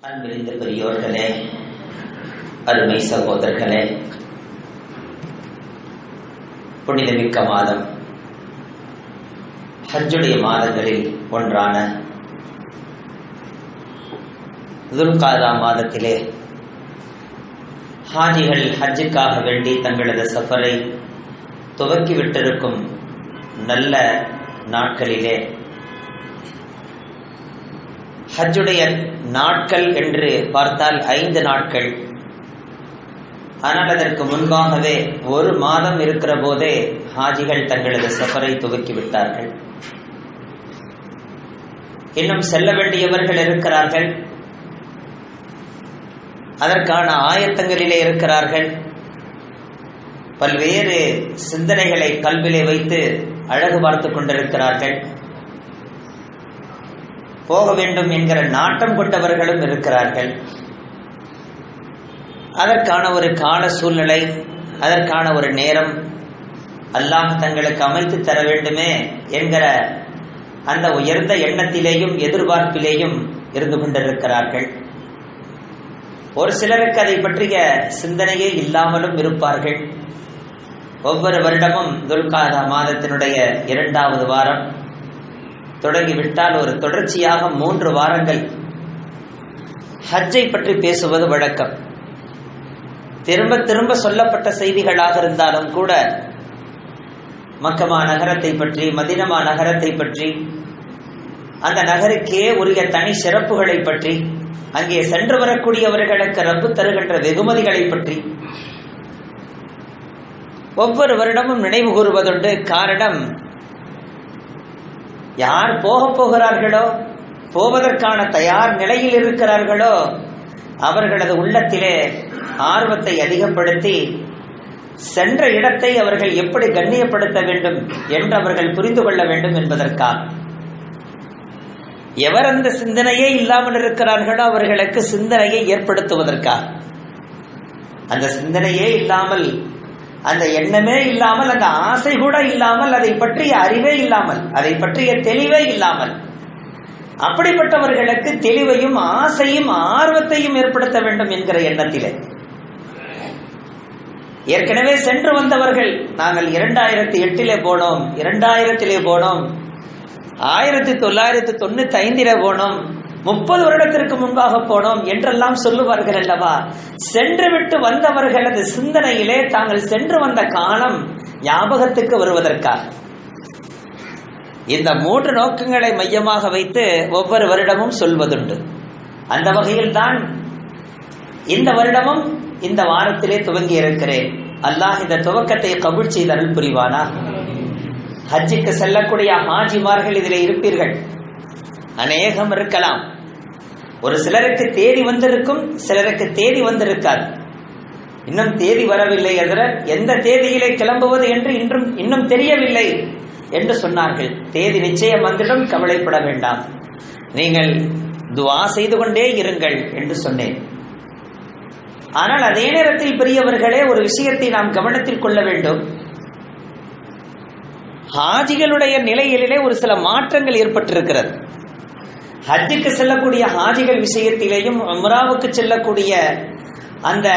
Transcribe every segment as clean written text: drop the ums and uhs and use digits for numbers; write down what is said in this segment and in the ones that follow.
அன்பிருந்த பெரியோர்களே, அருமை சகோதரர்களே, புனிதமிக்க மாதம் ஹஜ்ஜுடைய மாதங்களில் ஒன்றான துல்காதா மாதத்திலே ஹாஜிகள் ஹஜ்ஜுக்காக வேண்டி தங்களது சஃபரை துவக்கிவிட்டிருக்கும் நல்ல நாட்களிலே ஹஜ்ஜுடைய நாட்கள் என்று பார்த்தால் 5 நாட்கள். ஆனால் அதற்கு முன்பாகவே ஒரு மாதம் இருக்கிற போதே ஹாஜிகள் தங்களது சஃபரை துவக்கிவிட்டார்கள். இன்னும் செல்ல வேண்டியவர்கள் இருக்கிறார்கள், அதற்கான ஆயத்தங்களிலே இருக்கிறார்கள். பல்வேறு சிந்தனைகளை கல்விலே வைத்து அழகு பார்த்து கொண்டிருக்கிறார்கள். போக வேண்டும் என்கிற நாட்டம் கொண்டவர்களும் இருக்கிறார்கள். அதற்கான ஒரு கால சூழ்நிலை, அதற்கான ஒரு நேரம் அல்லாஹ் தங்களுக்கு அமைத்து தர வேண்டுமே என்கிற அந்த உயர்ந்த எண்ணத்திலேயும் எதிர்பார்ப்பிலேயும் இருந்து கொண்டிருக்கிறார்கள். ஒரு சிலருக்கு அதை பற்றிய சிந்தனையே இல்லாமலும் இருப்பார்கள். ஒவ்வொரு வருடமும் துல்காதா மாதத்தினுடைய 2வது வாரம் தொடங்கிவிட்டால் ஒரு தொடர்ச்சியாக 3 வாரங்கள் ஹஜ்ஜை பற்றி பேசுவது வழக்கம். திரும்ப திரும்ப சொல்லப்பட்ட செய்திகளாக இருந்தாலும் கூட மக்கமா நகரத்தை பற்றி, மதீனா நகரத்தை பற்றி, அந்த நகருக்கே உரிய தனி சிறப்புகளை பற்றி, அங்கே சென்று வரக்கூடியவர்களுக்கு ரப்பு தருகின்ற வெகுமதிகளை பற்றி ஒவ்வொரு வருடமும் நினைவு கூறுவதுண்டு. காரணம், யார் போகிறார்களோ, போவதற்கான தயார் நிலையில் இருக்கிறார்களோ, அவர்களது உள்ளத்திலே ஆர்வத்தை அதிகப்படுத்தி சென்ற இடத்தை அவர்கள் எப்படி கண்ணியப்படுத்த வேண்டும் என்று அவர்கள் புரிந்து கொள்ள வேண்டும் என்பதற்காக. எவர் அந்த சிந்தனையே இல்லாமல் இருக்கிறார்களோ அவர்களுக்கு சிந்தனையை ஏற்படுத்துவதற்காக. அந்த சிந்தனையே இல்லாமல், அந்த எண்ணமே இல்லாமல், அந்த ஆசை கூட இல்லாமல், அதை பற்றிய அறிவே இல்லாமல், அதை பற்றிய தெளிவே இல்லாமல், அப்படிப்பட்டவர்களுக்கு தெளிவையும் ஆசையும் ஆர்வத்தையும் ஏற்படுத்த வேண்டும் என்கிற எண்ணத்திலே ஏற்கனவே சென்று வந்தவர்கள், நாங்கள் 2008 போனோம், 2000 போனோம், 1995 போனோம், 30 வருடத்திற்கு முன்பாக போனோம் என்றெல்லாம் சொல்லுவார்கள் அல்லவா. சென்று விட்டு வந்தவர்களது சிந்தனையிலே தாங்கள் சென்று வந்த காலம் ஞாபகத்துக்கு வருவதற்காக இந்த 3 நோக்கங்களை மையமாக வைத்து ஒவ்வொரு வருடமும் சொல்வதுண்டு. அந்த வகையில் தான் இந்த வருடமும் இந்த வாரத்திலே துவங்கி இருக்கிறேன். அல்லாஹ் இந்த துவக்கத்தை கபூல் செய்து அருள் புரிவானா. ஹஜ்ஜுக்கு செல்லக்கூடிய ஹாஜிமார்கள் இதிலே இருப்பீர்கள், அநேகம் இருக்கலாம். ஒரு சிலருக்கு தேதி வந்திருக்கும், சிலருக்கு தேதி வந்திருக்காது. இன்னும் தேதி வரவில்லை, எந்த தேதியிலே கிளம்புவது என்று இன்னும் தெரியவில்லை என்று சொன்னார்கள். தேதி நிச்சயம் வந்துடும், கவலைப்பட வேண்டாம், நீங்கள் துஆ செய்து கொண்டே இருங்கள் என்று சொன்னேன். ஆனால் அதே நேரத்தில் பெரியவர்களே, ஒரு விஷயத்தை நாம் கவனத்தில் கொள்ள வேண்டும். ஹாஜிகளுடைய நிலையிலே ஒரு சில மாற்றங்கள் ஏற்பட்டிருக்கிறது. ஹஜ்ஜுக்கு செல்லக்கூடிய ஹாஜிகள் விஷயத்திலேயும் உம்ராவுக்கு செல்லக்கூடிய அந்த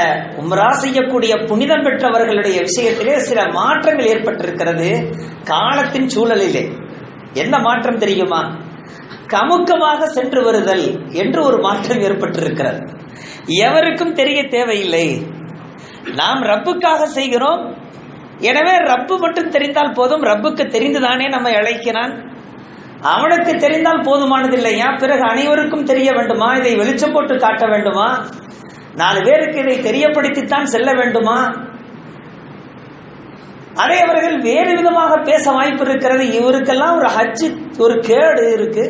உம்ரா செய்யக்கூடிய புனிதம் பெற்றவர்களுடைய விஷயத்திலே சில மாற்றங்கள் ஏற்பட்டிருக்கிறது. காலத்தின் சூழலிலே என்ன மாற்றம் தெரியுமா? கமுக்கமாக சென்று வருதல் என்று ஒரு மாற்றம் ஏற்பட்டிருக்கிறது. எவருக்கும் தெரிய தேவையில்லை, நாம் ரப்புக்காக செய்கிறோம், எனவே ரப்பு மட்டும் தெரிந்தால் போதும். ரப்புக்கு தெரிந்துதானே நம்மை அழைக்கிறான், அவனுக்கு தெரிந்தால் போதுமானதில்லையா? பிறகு அனைவருக்கும் தெரிய வேண்டுமா? இதை வெளிச்சம் போட்டு காட்ட வேண்டுமா? 4 பேருக்கு இதை தெரியப்படுத்தித்தான் செல்ல வேண்டுமா? அதை அவர்கள் வேறு விதமாக பேச வாய்ப்பு இருக்கிறது. இவருக்கெல்லாம் ஒரு ஹஜ்ஜு ஒரு கேடு இருக்கு,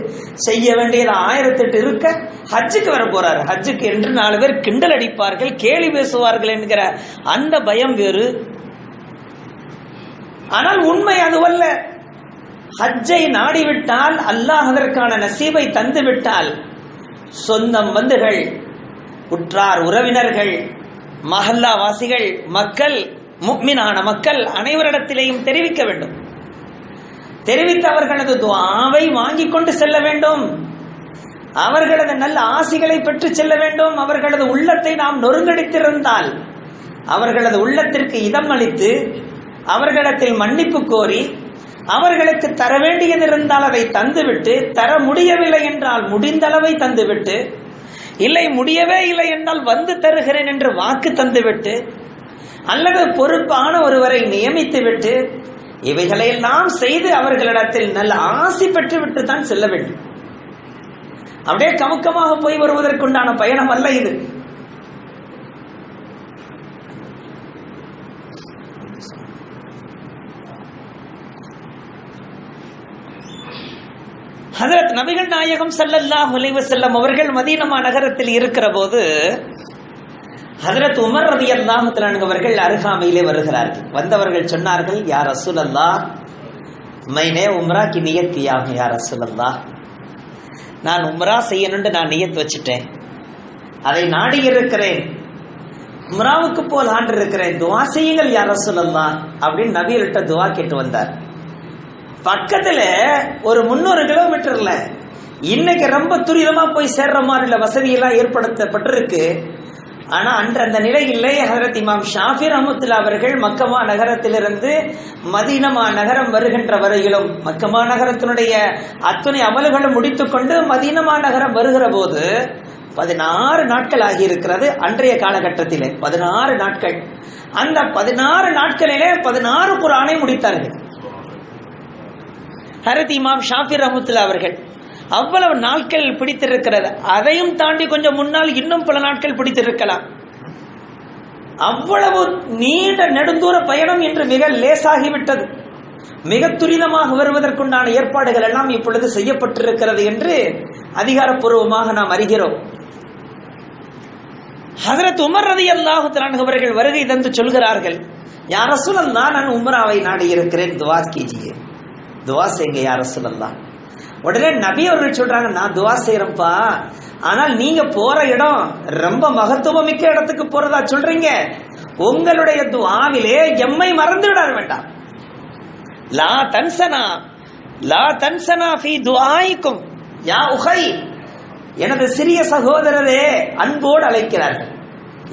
செய்ய வேண்டியது 1008 இருக்க ஹஜ்ஜுக்கு வர போறாரு, ஹஜ்ஜுக்கு என்று 4 பேர் கிண்டல் அடிப்பார்கள், கேலி பேசுவார்கள் என்கிற அந்த பயம் வேறு. ஆனால் உண்மை அதுவல்ல. ஹஜ்ஜை நாடிவிட்டால், அல்லாஹ் அதற்கான நசீபை தந்து விட்டால், சொந்தம் பந்துகள், உற்றார் உறவினர்கள், மஹல்லா வாசிகள், மக்கள், முஃமினான மக்கள் அனைவரிடத்திலேயும் தெரிவிக்க வேண்டும். தெரிவித்து அவர்களது துஆவை வாங்கி கொண்டு செல்ல வேண்டும். அவர்களது நல்ல ஆசிகளை பெற்று செல்ல வேண்டும். அவர்களது உள்ளத்தை நாம் நொறுங்கடித்திருந்தால் அவர்களது உள்ளத்திற்கு இதம் அளித்து அவர்களிடத்தில் மன்னிப்பு கோரி அவர்களுக்கு தர வேண்டியது இருந்தால் அதை தந்துவிட்டு, தர முடியவில்லை என்றால் முடிந்த அளவை தந்துவிட்டு, இல்லை முடியவே இல்லை என்றால் வந்து தருகிறேன் என்று வாக்கு தந்துவிட்டு, அல்லது பொறுப்பான ஒருவரை நியமித்துவிட்டு, இவைகளையெல்லாம் செய்து அவர்களிடத்தில் நல்ல ஆசி பெற்றுவிட்டு தான் செல்ல வேண்டும். அப்படியே கமுக்கமாக போய் வருவதற்குண்டான பயணம் அல்ல இது. ஹஜ்ரத் நபிகள் நாயகம் ஸல்லல்லாஹு அலைஹி வஸல்லம் அவர்கள் மதீனா நகரத்தில் இருக்கிற போது ஹஜ்ரத் உமர் ரலியல்லாஹு தஆலா அவர்கள் அருகாமையிலே வருகிறார்கள். வந்தவர்கள் சொன்னார்கள், யா ரசூலல்லாஹ், மைனே உம்ரா கி நியத் கியா ஹை யா ரசூலல்லாஹ், நான் உம்ரா செய்யணும்னு நான் நியத் வச்சுட்டேன், அதை நாடி இருக்கிறேன், உம்ராவுக்கு போல் ஆண்டு இருக்கிறேன், துஆ செய்யுங்கள் யா ரசூலல்லாஹ் அப்படின்னு நபியிட்ட துஆ கேட்டு வந்தார். பக்கத்துல ஒரு 300 கிலோமீட்டர்ல இன்னைக்கு ரொம்ப துரிதமா போய் சேர்ற மாதிரி வசதியெல்லாம் ஏற்படுத்தப்பட்டிருக்கு. ஆனா அன்று அந்த நிலை இல்லை. ஹஜ்ரத் இமாம் ஷாஃபி ரஹ்மத்துல்லாஹி அவர்கள் மக்கமா நகரத்திலிருந்து மதீனா நகரம் வருகின்ற வரையிலும் மக்கமா நகரத்தினுடைய அத்தனை அமல்களும் முடித்துக்கொண்டு மதீனா நகரம் வருகிற போது 16 நாட்கள் ஆகியிருக்கிறது. அன்றைய காலகட்டத்திலே 16 நாட்கள். அந்த 16 நாட்களிலே 16 குர்ஆனை முடித்தார்கள் ஹஜ்ரத் இமாம் ஷாஃபி ரஹ்மத்துல்லாஹி அவர்கள். அவ்வளவு நாட்கள் பிடித்திருக்கிறது. அதையும் தாண்டி கொஞ்சம் முன்னால் இன்னும் பல நாட்கள் பிடித்திருக்கலாம். அவ்வளவு நீண்ட நெடுந்தூர பயணம் என்று மிக லேசாகிவிட்டது. மிக துரிதமாக வருவதற்குண்டான ஏற்பாடுகள் எல்லாம் இப்பொழுது செய்யப்பட்டிருக்கிறது என்று அதிகாரப்பூர்வமாக நாம் அறிகிறோம். ஹஜ்ரத் உமர் ரலியல்லாஹு தஆலா அவர்கள் வருகை தந்து சொல்கிறார்கள், யா ரசூலல்லாஹ், நான் உம்ராவை நாடி இருக்கிறேன், துஆ கீஜியே, துஆ செய்யுங்க யா ரசூலல்லாஹ். உடனே நபி அவர்கள் சொல்றாங்க, நான் துஆ செய்யறேன்ப்பா, ஆனால் நீங்க போற இடம் ரொம்ப மகத்துவம் மிக்க இடத்துக்கு போறதா சொல்றீங்க, உங்களுடைய துஆவிலே எம்மை மறந்து விட வேண்டாம். லா தன்சனா லா தன்சனா ஃபீ துஆயிக்கும் யா உஹை, எனது சிறிய சகோதரரே, அன்போடு அழைக்கிறார்கள்.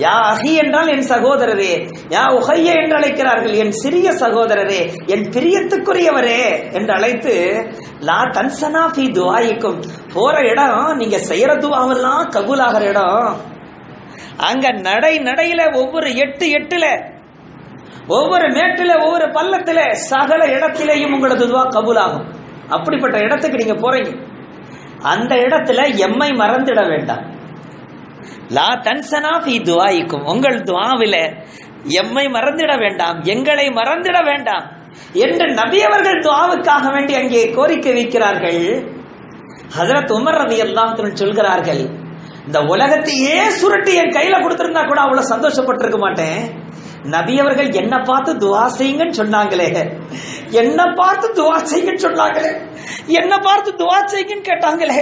யா அஹி என்றால் என் சகோதரரே, யா உஹைய என்று அழைக்கிறார்கள், என் சிறிய சகோதரரே, என் பிரியத்துக்குரியவரே என்று அழைத்து, லா தன்சனா ஃபீ துஆயிக்கும், போற இடம் நீங்க செய்யற துஆவெல்லாம் கபூலாகிற இடம். அங்க நடையில ஒவ்வொரு எட்டுல ஒவ்வொரு மேட்டில ஒவ்வொரு பள்ளத்தில சகல இடத்திலேயும் உங்களது துஆ கபூலாகும். அப்படிப்பட்ட இடத்துக்கு நீங்க போறீங்க. அந்த இடத்துல எம்மை மறந்துட வேண்டாம். லா தன்சனா ஃபீ துஆயிக்கும், உங்கள் துஆவில எம்மை மறந்திட வேண்டாம், எங்களை மறந்திட வேண்டாம் என்று நபி அவர்கள் துஆவுக்காக வேண்டி அங்கே கோரிக்கை வைக்கிறார்கள். ஹஜ்ரத் உமர் ரலியல்லாஹு அன்ஹு சொல்கிறார்கள், இந்த உலகத்தையே சுருட்டி என் கையில கொடுத்திருந்தா கூட அவ்வளவு சந்தோஷப்பட்டிருக்க மாட்டேன். நபி அவர்கள் என்ன பார்த்து துஆ செய்யுங்கன்னு சொன்னாங்களே, என்ன பார்த்து துஆ செய்யுங்கன்னு சொன்னாங்களே, என்ன பார்த்து துஆ செய்யுங்கன்னு கேட்டாங்களே,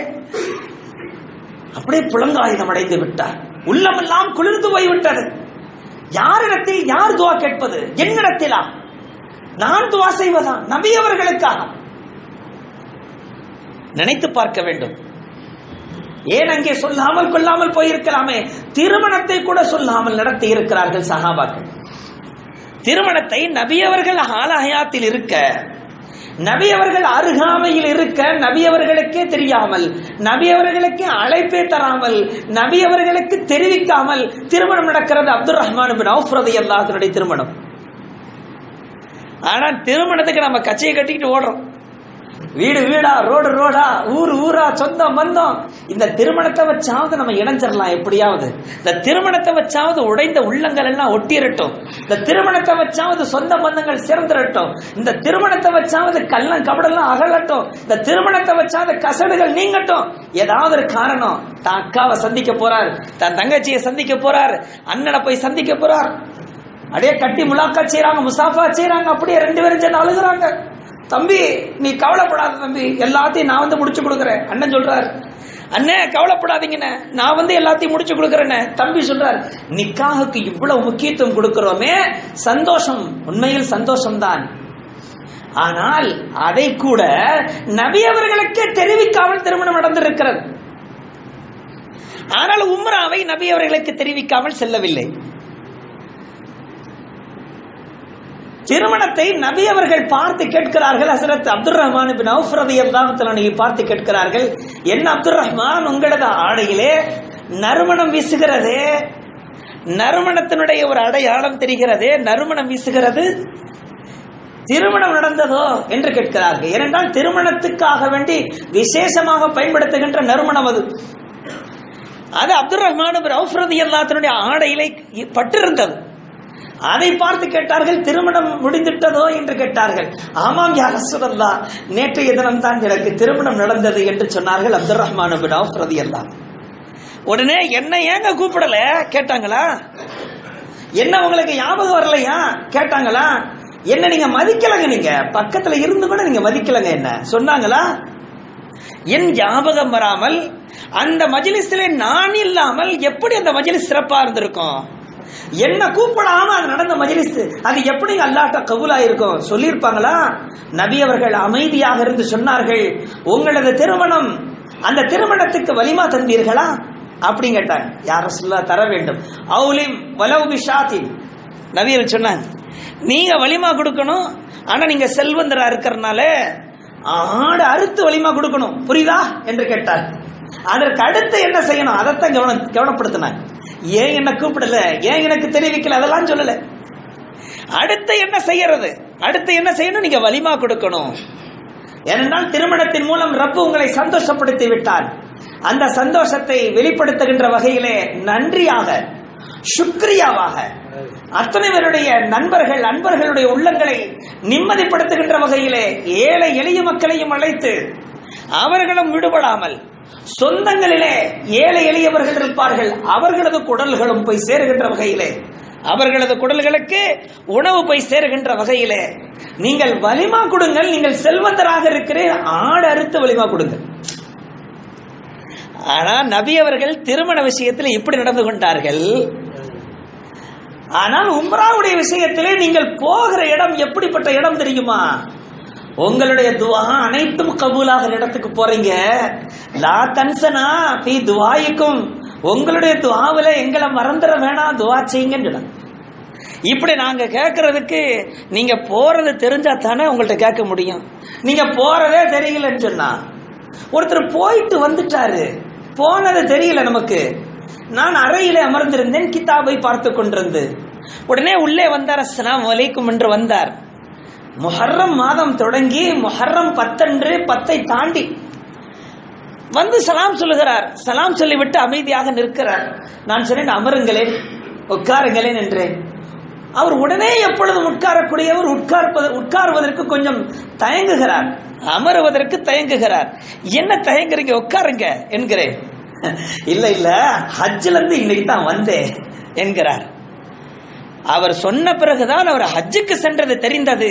அப்படியே புலங்காயுதம் அடைந்து விட்டார். உள்ளமெல்லாம் குளிர்ந்து போய்விட்டது. யாரிடத்தில் யார் துஆ கேட்பது? என்னிடத்திலா? நான் துஆ செய்வதா? நபி அவர்களுக்காக? நினைத்து பார்க்க வேண்டும். ஏன் அங்கே சொல்லாமல் கொள்ளாமல் போயிருக்கலாமே. திருமணத்தை கூட சொல்லாமல் நடத்தி இருக்கிறார்கள் சஹாபாக்கள். திருமணத்தை நபி அவர்கள் ஹயாத்தில் இருக்க, நபி அவர்கள் அருகாமையில் இருக்க, நபி அவர்களுக்கே தெரியாமல், நபி அவர்களுக்கே அழைப்பே தராமல், நபி அவர்களுக்கு தெரிவிக்காமல் திருமணம் நடக்கிறது. அப்துல் ரஹ்மான் பின் அவுஃப் ரலியல்லாஹு அன்ஹு திருமணம். ஆனா திருமணத்துக்கு நம்ம கச்சையை கட்டிக்கிட்டு ஓடுறோம். வீடு வீடா, ரோடு ரோடா, ஊர் ஊரா, சொந்தம் பந்தம். இந்த திருமணத்தை வச்சாவது நம்ம இணைஞ்சிடலாம் எப்படியாவது. இந்த திருமணத்தை வச்சாவது உடைந்த உள்ளங்கள் எல்லாம் ஒட்டிரட்டும். இந்த திருமணத்தை வச்சாவது சொந்த பந்தங்கள் சேர்ந்துரட்டும். இந்த திருமணத்தை வச்சாவது கள்ளம் கபடெல்லாம் அகலட்டும். இந்த திருமணத்தை வச்சாவது கசடுகள் நீங்கட்டும். ஏதாவது ஒரு காரணம். தான் அக்காவை சந்திக்க போறார், தன் தங்கச்சியை சந்திக்க போறார், அண்ணனை போய் சந்திக்க போறார். அப்படியே கட்டி முலாக்கா செய்யறாங்க, முசாஃபா செய்யறாங்க. அப்படியே 2 பேரும் சேர்ந்து அழுகுறாங்க. தம்பி நீ கவலைப்படாத தம்பி, எல்லாத்தையும் நான் வந்து முடிச்சு கொடுக்குறேன். அண்ணன் சொல்றாரு, அண்ணே கவலைப்படாதீங்கண்ணே, நான் வந்து எல்லாத்தையும் முடிச்சு கொடுக்குறேன்னு. தம்பி சொல்றாரு, நிக்காஹுக்கு இவ்வளவு முக்கியத்துவம் கொடுக்கிறோமே, சந்தோஷம், உண்மையில் சந்தோஷம்தான். ஆனால் அதை கூட நபி அவர்களுக்கே தெரிவிக்காமல் திருமணம் நடந்திருக்கிறது. ஆனால் உம்ராவை நபி அவர்களுக்கு தெரிவிக்காமல் செல்லவில்லை. திருமணத்தை நபி அவர்கள் பார்த்து கேட்கிறார்கள். ஹஸரத் அப்துர் ரஹ்மான் இப்னு அவ்ஃப் ரலியல்லாஹு தஆலா பார்த்து கேட்கிறார்கள், என்ன அப்துர் ரஹ்மான், உங்களது ஆடையிலே நறுமணம் வீசுகிறது, நறுமணத்தினுடைய ஒரு அடையாளம் தெரிகிறது, நறுமணம் வீசுகிறது, திருமணம் நடந்ததோ என்று கேட்கிறார்கள். ஏனென்றால் திருமணத்துக்காக வேண்டி விசேஷமாக பயன்படுத்துகின்ற நறுமணம் அது அப்துர் ரஹ்மான் இப்னு அவ்ஃப் ரலியல்லாஹு தஆலா ஆடையிலே பட்டிருந்தது. அதை பார்த்து கேட்டார்கள், திருமணம் முடிந்துட்டதோ என்று கேட்டார்கள். ஆமாம் யா ரசூலல்லாஹ், நேற்றைய தினம் தான் எனக்கு திருமணம் நடந்தது என்று சொன்னார்கள் அப்துர் ரஹ்மான் இப்னு அவ்ஃப் ரலியல்லாஹு. உடனே என்ன ஏங்க கூப்பிடல கேட்டாங்களா? என்ன உங்களுக்கு ஞாபகம் வரலையா கேட்டாங்களா? என்ன நீங்க மதிக்கலங்க, நீங்க பக்கத்துல இருந்து கூட நீங்க மதிக்கலங்க என்ன சொன்னாங்களா? என் ஞாபகம் வராமல் அந்த மஜ்லிஸிலே நான் இல்லாமல் எப்படி அந்த மஜ்லிஸ் சிறப்பா இருந்திருக்கும்? என்ன கூப்பிடாம அது நடந்த மஜ்லிஸ் அது எப்படி அல்லாஹ்ட்ட கபூலா இருக்கும்? சொல்லியிருப்பாங்களா? நபி அவர்கள் அமைதியாக இருந்து சொன்னார்கள், உங்களது திருமணம், அந்த திருமணத்துக்கு வலிமா தந்தீர்களா அப்படி கேட்டாங்க. யா ரசூலுல்லாஹ், தர வேண்டும். அவுலிம் வலவ் பிஷாத்தின், நபி அவர்கள் சொன்னாங்க, நீங்க வலிமா கொடுக்கணும், ஆனா நீங்க செல்வந்தரா இருக்கிறதுனால ஆடு அறுத்து வலிமா கொடுக்கணும், புரியுதா என்று கேட்டார். அதற்கு அடுத்து என்ன செய்யணும் அதைத்தான் கவனப்படுத்தினாங்க. ஏன் என்ன கூப்பிடல, ஏன் எனக்கு தெரிவிக்கல, அதெல்லாம் சொல்லல. அடுத்து என்ன செய்யறது, அடுத்து என்ன செய்யணும், நீங்க வலிமா கொடுக்கணும். ஏனென்றால் திருமணத்தின் மூலம் ரப்பு உங்களை சந்தோஷப்படுத்தி விட்டார். அந்த சந்தோஷத்தை வெளிப்படுத்துகின்ற வகையிலே நன்றியாக, சுக்ரியாவாக அத்தனை பேருடைய நண்பர்கள் அன்பர்களுடைய உள்ளங்களை நிம்மதிப்படுத்துகின்ற வகையிலே ஏழை எளிய மக்களையும் அழைத்து அவர்களும் விடுபடாமல் சொந்தங்களிலே ஏழை எளியவர்கள் இருப்பார்கள், அவர்களது குடல்களும் போய் சேருகின்ற வகையிலே, அவர்களது குடல்களுக்கு உணவு போய் சேருகின்ற வகையிலே நீங்கள் வலிமா கொடுங்கள். நீங்கள் செல்வந்தராக இருக்கிறீர், ஆடு அறுத்து வலிமா கொடுங்கள். ஆனா நபி அவர்கள் திருமண விஷயத்தில் இப்படி நடந்து கொண்டார்கள். ஆனால் உம்ராவுடைய விஷயத்திலே நீங்கள் போகிற இடம் எப்படிப்பட்ட இடம் தெரியுமா? உங்களுடைய துவா அனைத்தும் கபூலாகிற இடத்துக்கு போறீங்க. லா தன்சனா ஃபீ துஆயிக்கும், உங்களுடைய துஆவில எங்களை மறந்துட வேணாம், துஆ செய்யுங்கன்னு. இப்படி நாங்க கேட்கறதுக்கு நீங்க போறது தெரிஞ்சா தானே உங்கள்ட்ட கேட்க முடியும். நீங்க போறதே தெரியலன்னு சொன்னா, ஒருத்தர் போயிட்டு வந்துட்டாரு, போனது தெரியல நமக்கு. நான் அறையிலே அமர்ந்திருந்தேன், கிதாபை பார்த்து கொண்டிருந்து உடனே உள்ளே வந்தார். அஸ்ஸலாமு அலைக்கும் என்று வந்தார். முஹர்ரம் மாதம் தொடங்கி முஹர்ரம் 10 10 தாண்டி வந்து சலாம் சொல்லுகிறார். சலாம் சொல்லிவிட்டு அமைதியாக நிற்கிறார். நான் சொன்னேன், அமருங்களேன், உட்காருங்களேன் என்றேன். அவர் உடனே எப்பொழுதும் உட்காரக்கூடியவர் உட்காருவதற்கு கொஞ்சம் தயங்குகிறார், அமருவதற்கு தயங்குகிறார். என்ன தயங்குறீங்க, உட்காருங்க என்கிறேன். இல்ல இல்ல, ஹஜ்ஜில இருந்து இன்னைக்கு தான் வந்தேன் என்கிறார். அவர் சொன்ன பிறகுதான் அவர் ஹஜ்ஜுக்கு சென்றது தெரிந்தது.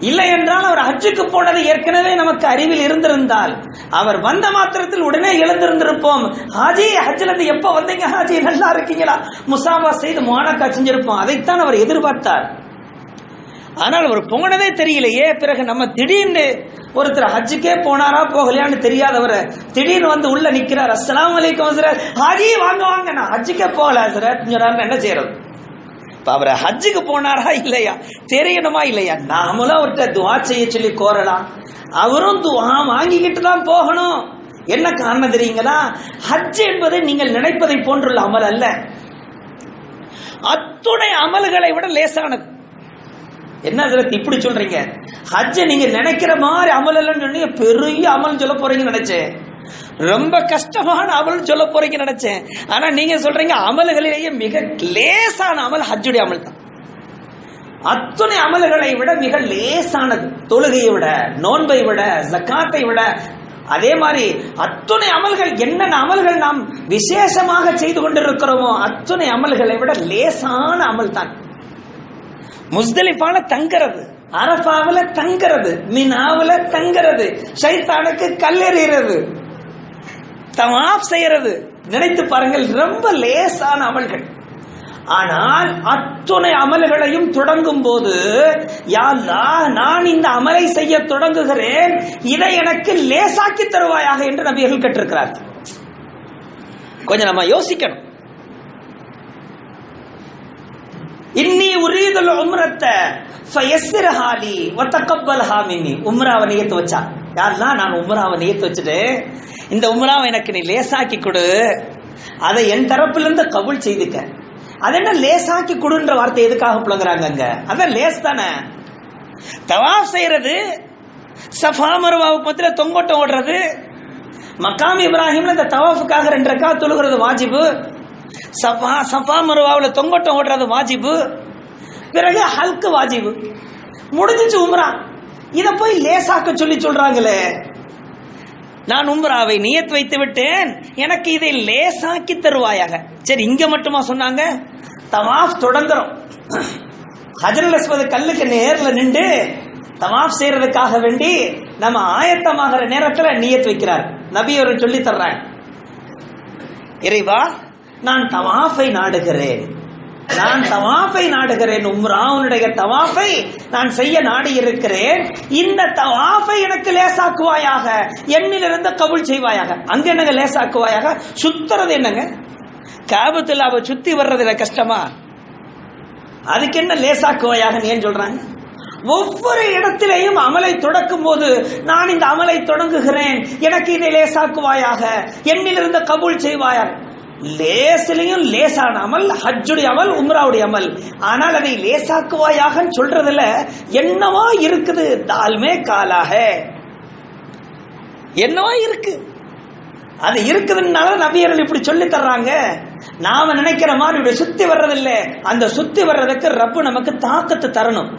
இல்லை என்றால் அவர் ஹஜ்ஜுக்கு போனது ஏற்கனவே நமக்கு அறிவில் இருந்திருந்தால் அவர் வந்த மாத்திரத்தில் உடனே எழுந்திருந்திருப்போம். ஹாஜி, ஹஜ்ஜில இருந்து எப்ப வந்தீங்க ஹாஜி, நல்லா இருக்கீங்களா, முசாபா செய்து முஆனகா செஞ்சிருப்போம். அதைத்தான் அவர் எதிர்பார்த்தார். ஆனால் அவர் போனதே தெரியலையே. பிறகு நம்ம திடீர்னு ஒருத்தர் ஹஜ்ஜுக்கே போனாரா போகலையான்னு தெரியாதவரை திடீர்னு வந்து உள்ள நிக்கிறார். அஸ்ஸலாமு அலைக்கும் ஹஸ்ரத், ஹாஜி வாங்க வாங்க, நான் ஹஜ்ஜுக்கே போகல ஹஸ்ரத், என்ன செய்யறது? அவர் ஹஜ்ஜுக்கு போனாரா இல்லையா தெரியணுமா இல்லையா? நாமளும் அவர்கிட்ட துஆ செய்ய சொல்லி கோரலாம், அவரும் துஆ வாங்கிக்கிட்டு தான் போகணும். என்ன காரணம் தெரியுங்களா? ஹஜ் என்பது நீங்கள் நினைப்பதை போன்றுள்ள அமல் அல்ல, அத்துணை அமல்களை விட லேசானது. என்ன இப்படி சொல்றீங்க? ஹஜ் நீங்க நினைக்கிற மாதிரி அமல் இல்லைன்னு சொன்னீங்க, பெரிய அமல் சொல்ல போறீங்கன்னு நினைச்சேன், ரொம்ப கஷ்டமான அமல் சொல்ல போறீங்க நினைச்சேன். ஆனா நீங்க சொல்றீங்க அமல்களிலேயே மிக லேசான அமல் ஹஜ்ஜுடைய அமல் தான். அத்துணை அமல்களை விட மிக லேசானது, தொழுகையை விட, நோன்பை விட, ஜக்காத்தை விட. அதே மாதிரி அத்துணை அமல்கள், என்னென்ன அமல்கள் நாம் விசேஷமாக செய்து கொண்டிருக்கிறோமோ அத்துணை அமல்களை விட லேசான அமல் தான். முஸ்தலிஃபால தங்கிறது, அரஃபாவுல தங்கிறது, மினாவுல தங்கிறது, ஷைத்தானுக்கு கல்லெறிகிறது, தவாஃப் செய்யறது, நினைத்து பாருங்கள், ரொம்ப லேசான அமல்கள். ஆனால் அத்துணை அமல்களையும் தொடங்கும் போது, யா அல்லாஹ், நான் இந்த அமலை செய்ய தொடங்குகிறேன், இதை எனக்கு லேசாக்கி தருவாயாக என்று நபிகள் கேட்டிருக்கிறார். கொஞ்சம் நம்ம யோசிக்கணும். இன்னி உரீதுல் உம்ரத்த ஃபயஸ்ஸிர்ஹா லீ வதகப்பல்ஹா மின்னி. உம்ராவை நியத்து வச்சா, யாரெல்லாம் நான் உம்ராவை நியத்து வச்சுட்டு இந்த உம்ராவை எனக்கு நீ லேசாக்கி கொடு, அதை என் தரப்பிலிருந்து கபூல் செய்துக்க. அது என்ன லேசாக்கி கொடுன்ற வார்த்தை எதுக்காக புலங்குறாங்க அங்க? அதான் லேஸ் தானே. தவாஃப் செய்யறது, சஃபா மர்வாவுக்கு மத்தியில தொங்கோட்டம் ஓடுறது, மக்காம் இப்ராஹிம்ல இந்த தவாஃபுக்காக 2 ரக்காத் தொழுகிறது வாஜிபு, சஃபா மர்வாவில் தொங்கோட்டம் ஓடுறது வாஜிபு, பிறகு ஹல்க் வாஜிபு, முடிஞ்சிச்சு உம்ரா. இத போய் லேசாக்க சொல்லி சொல்றாங்களே. நான் உம்ராவை நியத் வைத்து விட்டேன், எனக்கு இதை லேசாக்கி தருவாயாக. சரி, இங்க மட்டுமா சொன்னாங்க? தவாஃப் தொடங்குறோம், ஹஜ்ருல் அஸ்வத் கல்லுக்கு நேர்ல நின்று தவாஃப் செய்யறதுக்காக வேண்டி நம்ம ஆயத்தமாகிற நேரத்துல நியத் வைக்கிறார். நபி அவர்கள் சொல்லி தர்றாங்க, இறைவா நான் தவாஃபை நாடுகிறேன், நான் தவாஃபை நாடுகிறேன், உம்ராவுடைய தவாஃபை நான் செய்ய நாடி இருக்கிறேன், இந்த தவாஃபை எனக்கு லேசாக்குவாயாக, என்னிலிருந்து கபூல் செய்வாயாக. அங்க என்னங்க லேசாக்குவாயாக? சுத்துறது என்னங்க? காபத்துல்லாவை சுத்தி வர்றதுல கஷ்டமா? அதுக்கு என்ன லேசாக்குவாயாக ஏன் சொல்றாங்க? ஒவ்வொரு இடத்திலேயும் அமலை தொடக்கும் போது நான் இந்த அமலை தொடங்குகிறேன், எனக்கு இதை லேசாக்குவாயாக, என்னிலிருந்து கபூல் செய்வாயாக. லேசிலையும் லேசான அமல் ஹஜ்ஜுடைய அமல், உம்ராவுடைய அமல். ஆனால் அதை லேசாக்குவாயாக சொல்றதுல என்னவா இருக்குது? தால்மே காலாக என்னவா இருக்கு? அது இருக்குதுனால நபியர்கள் இப்படி சொல்லி தர்றாங்க. நாம நினைக்கிற மாதிரி இப்படி சுத்தி வர்றதில்லை. அந்த சுத்தி வர்றதுக்கு ரப்பு நமக்கு தாக்கத்து தரணும்.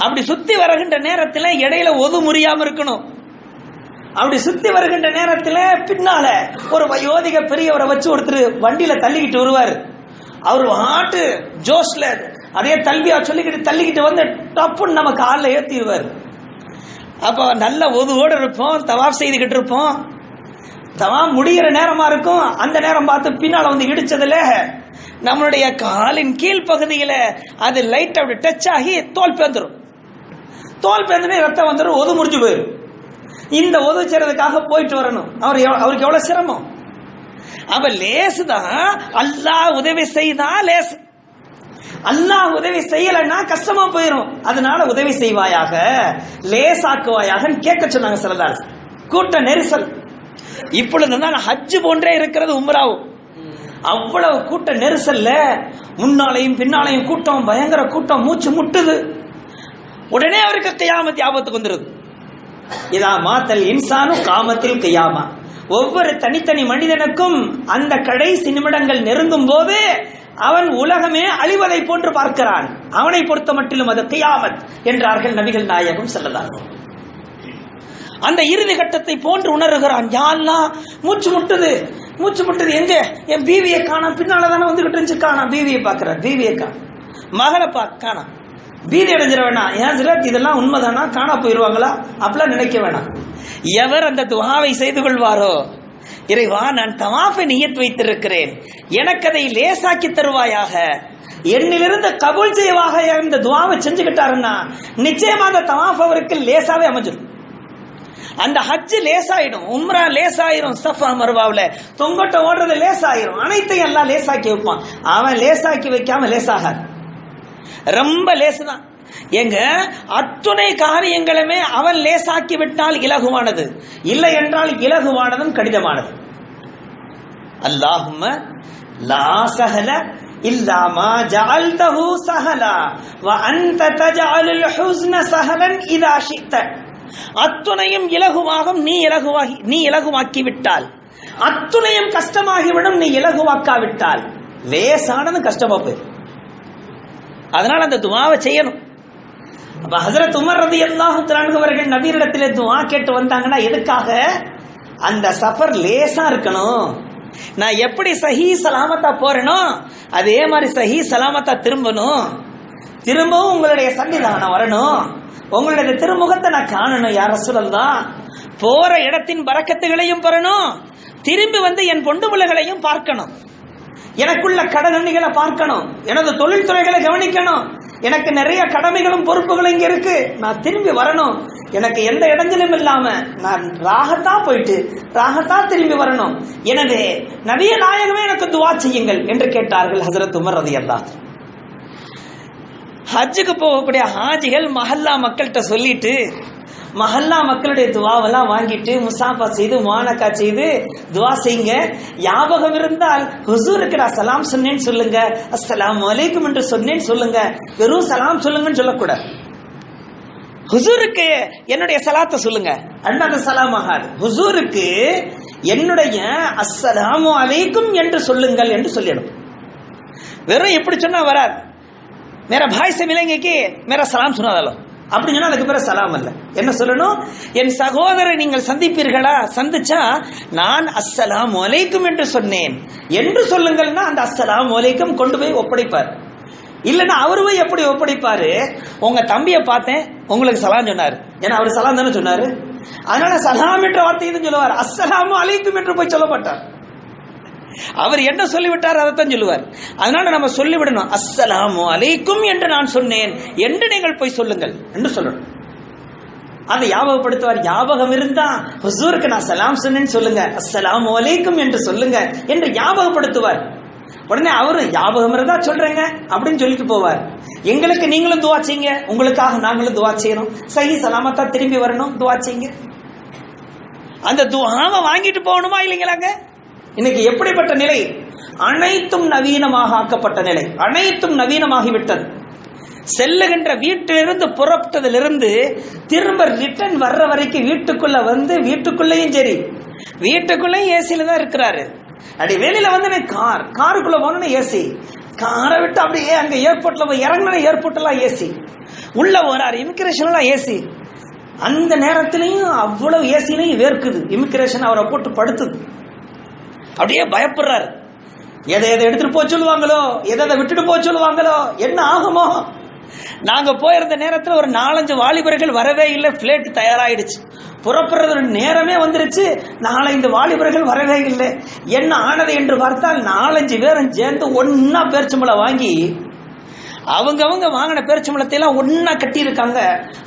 அப்படி சுத்தி வருகின்ற நேரத்தில் இடையில ஒது முறியாம இருக்கணும். அப்படி சுத்தி வருகின்ற நேரத்தில் பின்னால ஒரு வயோதிக பெரியவரை வச்சு ஒருத்தர் வண்டியில தள்ளிக்கிட்டு வருவார். அவர் ஆட்டு ஜோஸ்ல அதே தல்வியா சொல்லிக்கிட்டு தள்ளிக்கிட்டு வந்து டப்புன்னு நம்ம காலில் ஏற்றிடுவார். அப்போ நல்ல ஒதுவோடு இருப்போம், தவாஃப் செய்துக்கிட்டு இருப்போம். தவாஃப் முடிகிற நேரமா இருக்கும். அந்த நேரம் பார்த்து பின்னால வந்து இடிச்சதுல நம்மளுடைய காலின் கீழ் பகுதியில அது லைட் அப்படி டச் ஆகி தோல் பேந்துடும். தோல் பேந்துனே ரத்தம் வந்துடும், ஒது முறிஞ்சு போயிடும். இந்த உதவி செய்யறதுக்காக போயிட்டு வரணும். அவருக்கு எவ்வளவு சிரமம். அப்ப லேசு தான். அல்லாஹ் உதவி செய்தா லேசு, அல்லாஹ் உதவி செய்யலைன்னா கஷ்டமா போயிடும். அதனால உதவி செய்வாயாக, லேசாக்குவாயாக கேட்க சொன்னாங்க ஸல்லல்லாஹு அலைஹி வஸல்லம். கூட்ட நெரிசல் இப்பொழுதுதான் ஹஜ் போன்றே இருக்கிறது உம்ராவும். அவ்வளவு கூட்ட நெரிசல்ல முன்னாலையும் பின்னாலையும் கூட்டம், பயங்கர கூட்டம், மூச்சு முட்டுது. உடனே அவருக்கு கியாமத் ஆபத்துக்கு வந்துருது. இதா மாத்தல் இன்சானு காமத்தில் கியாமா. ஒவ்வொரு தனித்தனி மனிதனுக்கும் அந்த கடைசி நிமிடங்கள் நெருங்கும் போது அவன் உலகமே அழிவதை போன்று பார்க்கிறான். அவனை பொறுத்த மட்டிலும் அது கியாமத் என்றார்கள் நபிகள் நாயகம் ஸல்லல்லாஹு அலைஹி வஸல்லம். அந்த இறுதி கட்டத்தை போன்று உணர்கிறான். யா அல்லாஹ், மூச்சு முட்டுது, மூச்சு முட்டுது. எங்க என் பீவியை காணோம், பின்னாலதானே வந்துகிட்டு இருந்துச்சு, காணோம். பீவியை பார்க்கிறார், பீவியை காணோம். மகளை காணோம். பீதி அடைஞ்சிட வேணாம். ஏன் சிலர் இதெல்லாம் உண்மைதானா, காணா போயிருவாங்களா அப்படிலாம் நினைக்க வேணாம். எவர் அந்த துஆவை செய்து கொள்வாரோ, இறைவா நான் தவாஃபை நியத் வைத்திருக்கிறேன், எனக்கு அதை லேசாக்கி தருவாயாக, என்னிலிருந்து கபூல் செய்வாக, இந்த துஆவை செஞ்சுக்கிட்டாருன்னா நிச்சயமா அந்த தவாஃப் அவருக்கு லேசாவே அமைஞ்சிடும். அந்த ஹஜ் லேசாயிடும், உம்ரா லேசாயிரும், சஃபா மர்வாவுல தொங்கோட்ட ஓடுறது லேசாயிரும். அனைத்தையும் எல்லாம் லேசாக்கி வைப்பான். அவன் லேசாக்கி வைக்காம லேசாகாது, ரொம்ப லேசுதான். எங்க அத்துணை காரியங்களுமே அவன் லேசாக்கி விட்டால் இலகுவானது, இல்லை என்றால் இலகுவானதும் கடினமானது. அல்லாஹும்ம லா சஹல இல்லா மா ஜஅல்தஹு சஹலா வ அன்த தஜஅலுல் ஹுஸ்ன சஹலன் இதா ஷி'த. அத்துணையும் இலகுவாகும், நீ இலகுவாக்கி விட்டால். அத்துணையும் கஷ்டமாகிவிடும், நீ இலகுவாக்காவிட்டால். லேசானது கஷ்டமா போயிடும். அதனால அந்த துஆவை செய்யணும். அப்ப ஹஜ்ரத் உமர் ரலியல்லாஹு தஆலா அவர்கள் நபியிடத்திலே துஆ கேட்டு வந்தாங்கன்னா எதுக்காக? அந்த சஃபர் லேசா இருக்கணும். நான் எப்படி சஹீ சலாமத்தா போறேனோ அதே மாதிரி சஹீ சலாமத்தா திரும்பணும். திரும்பவும் உங்களுடைய சன்னிதானம் வரணும், உங்களுடைய திருமுகத்தை நான் காணணும் யா ரசூலல்லாஹ். போற இடத்தின் பரக்கத்துகளையும் பெறணும், திரும்பி வந்து என் பொண்டுமுலைகளையும் பார்க்கணும், எனக்குள்ள கடனணிகளை பார்க்கணும், எனது தொழில்துறைகளை கவனிக்கணும். எனக்கு நிறைய கடமைகளும் பொறுப்புகளும் இங்க இருக்கு, நான் திரும்பி வரணும், எனக்கு எந்த இடைஞ்சலும் இல்லாம நான் ராகத்தா போயிட்டு ராகத்தா திரும்பி வரணும், எனவே நபிய நாயகமே எனக்கு துவா செய்யுங்கள் என்று கேட்டார்கள் ஹஜ்ரத் உமர் ரலியல்லாஹு அன்ஹு. ஹஜ்ஜுக்கு போகக்கூடிய ஹாஜிகள் மஹல்லா மக்கள்கிட்ட சொல்லிட்டு மஹல்லா மக்களுடைய துவாவெல்லாம் வாங்கிட்டு முசாஃபா செய்து முஆனகா செய்து துவா செய்யுங்க. ஞாபகம் இருந்தால் ஹுசூருக்கு நான் சலாம் சொன்னேன்னு சொல்லுங்க, அஸ்ஸலாமு அலைக்கும் என்று சொன்னேன்னு சொல்லுங்க, வெறும் சலாம் சொல்லுங்கன்னு சொல்லக்கூடாது. ஹுசூருக்கு என்னுடைய சலாத்தை சொல்லுங்க, அண்ணாத சலாம் ஆகாது. ஹுசூருக்கு என்னுடைய அஸ்ஸலாமு அலைக்கும் என்று சொல்லுங்கள் என்று சொல்லிடும். வெறும் எப்படி சொன்னா வராது. மேரா பாய் சே மிலேங்கே கி மேரா சலாம் சுனாதலோ அப்படி சொன்னா அதுக்கு பேர சலாம் அல்ல. என்ன சொல்லணும்? என் சகோதரரை நீங்கள் சந்திப்பீர்களா, சந்திச்சா நான் அஸ்ஸலாமு அலைக்கும் என்று சொன்னேன் என்று சொல்லுங்கள்னா அந்த அஸ்ஸலாமு அலைக்கும் கொண்டு போய் ஒப்படைப்பார். இல்லைன்னா அவரு போய் எப்படி ஒப்படைப்பாரு? உங்க தம்பியை பார்த்தேன் உங்களுக்கு சலாம் சொன்னாரு, ஏன்னா அவர் சலாம் தானே சொன்னாரு, அதனால சலாம் என்ற வார்த்தை சொல்லுவார், அஸ்ஸலாமு அலைக்கும் என்று போய் சொல்ல மாட்டார். அவர் என்ன சொல்லிவிட்டார் அதைத்தான் சொல்லுவார். அதனால நம்ம சொல்லிவிடணும், அஸ்ஸலாமு அலைக்கும் என்று நான் சொன்னேன் என்று நீங்கள் போய் சொல்லுங்கள் என்று சொல்லணும். அதை ஞாபகப்படுத்துவார். ஞாபகம் இருந்தா ஹுசூருக்கு நான் சலாம் சொன்னேன்னு சொல்லுங்க, அஸ்ஸலாமு அலைக்கும் என்று சொல்லுங்க என்று ஞாபகப்படுத்துவார். உடனே அவரு ஞாபகம் இருந்தா சொல்றேங்க அப்படின்னு சொல்லிட்டு போவார். எங்களுக்கு நீங்களும் துவா செய்யுங்க, உங்களுக்காக நாங்களும் துவா செய்யணும், சஹி சலாமத்தா திரும்பி வரணும், துவா செய்யுங்க. அந்த துவாவை வாங்கிட்டு போகணுமா இல்லைங்களாங்க? இன்னைக்கு எப்படிப்பட்ட நிலை? அனைத்தும் நவீனமாக ஆக்கப்பட்ட நிலை, அனைத்தும் நவீனமாகிவிட்டது. செல்லுகின்ற வீட்டிலிருந்து புறப்பட்டதிலிருந்து திரும்ப ரிட்டர்ன் வர்ற வரைக்கும் வீட்டுக்குள்ள வந்து வீட்டுக்குள்ளேயும் சரி, வீட்டுக்குள்ளேயும் ஏசியில தான் இருக்கிறாரு. அப்படி வெளியில வந்து காருக்குள்ள போனோன்னு ஏசி, காரை விட்டு அப்படியே அங்க ஏர்போர்ட்ல போய் இறங்கின ஏர்போர்ட் எல்லாம் ஏசி, உள்ள போறாரு இமிகிரேஷன் எல்லாம் ஏசி. அந்த நேரத்திலையும் அவ்வளவு ஏசிலையும் வேர்க்குது. இமிகிரேஷன் அவரை போட்டு படுத்துது. அப்படியே பயப்படுறாரு. எதை எடுத்துட்டு போக சொல்லுவாங்களோ, எதை விட்டுட்டு போக சொல்லுவாங்களோ, என்ன ஆகுமோ. நாங்க போயிருந்த நேரத்தில் ஒரு 4-5 வாலிபர்கள் வரவே இல்லை. பிளேட் தயாராயிடுச்சு, புறப்படுறது நேரமே வந்துருச்சு. 4-5 வாலிபர்கள் வரவே இல்லை. என்ன ஆனது என்று பார்த்தால் 4-5 பேரும் சேர்ந்து ஒன்னா பேரிச்சம்பளம் வாங்கி அவங்க வாங்கின பேரிச்சம்பளத்தை எல்லாம் ஒன்னா கட்டி இருக்காங்க.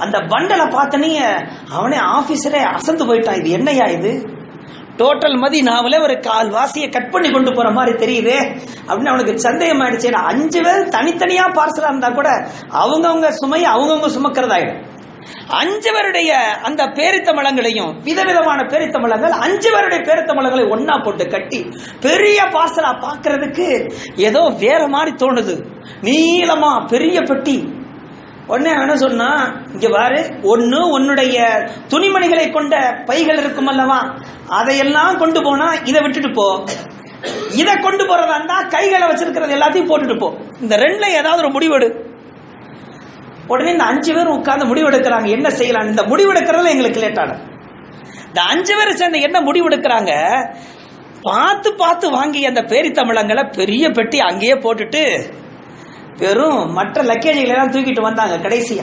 அந்த பண்டலை பார்த்தனே அவனே ஆபீசரே அசந்து போயிட்டான். இது என்னையா இது? டோட்டல் மதி நாவல ஒரு கால்வாசியை கட் பண்ணி கொண்டு போற மாதிரி தெரியுது அப்படின்னு அவனுக்கு சந்தேகம் ஆயிடுச்சு. 5 பேர் தனித்தனியா பார்சலா இருந்தா கூட அவங்கவுங்க சுமையை அவங்கவுங்க சுமக்கிறதாயிடும். 5 பேருடைய அந்த பேரித்தம்பளங்களையும் விதவிதமான பேரித்தம்பளங்கள் 5 பேருடைய பேரித்தம்பளங்களை ஒன்னா போட்டு கட்டி பெரிய பார்சலா பாக்குறதுக்கு ஏதோ வேற மாதிரி தோணுது. நீளமா பெரிய பெட்டி. உடனே என்ன சொன்னா, இங்க பாரு, ஒன்னு உன்னுடைய துணிமணிகளை கொண்ட பைகள் இருக்கும் அல்லவா, அதையெல்லாம் கொண்டு போனா இதை விட்டுட்டு போ, இதை கொண்டு போறதா இருந்தா கைகளை வச்சிருக்கிறது எல்லாத்தையும் போட்டுட்டு போ, இந்த 2ல ஏதாவது ஒரு முடிவெடு. உடனே இந்த 5 பேரும் உட்கார்ந்து முடிவெடுக்கிறாங்க என்ன செய்யலாம். இந்த முடிவெடுக்கிறதுல எங்களுக்கு லேட் ஆனது. இந்த 5 பேர் சேர்ந்து என்ன முடிவெடுக்கிறாங்க, பார்த்து வாங்கி அந்த பேரித்தமிழங்களை பெரிய பெட்டி அங்கேயே போட்டுட்டு வெறும் மற்ற லக்கேஜ்களை எல்லாம் தூக்கிட்டு வந்தாங்க. கடைசியா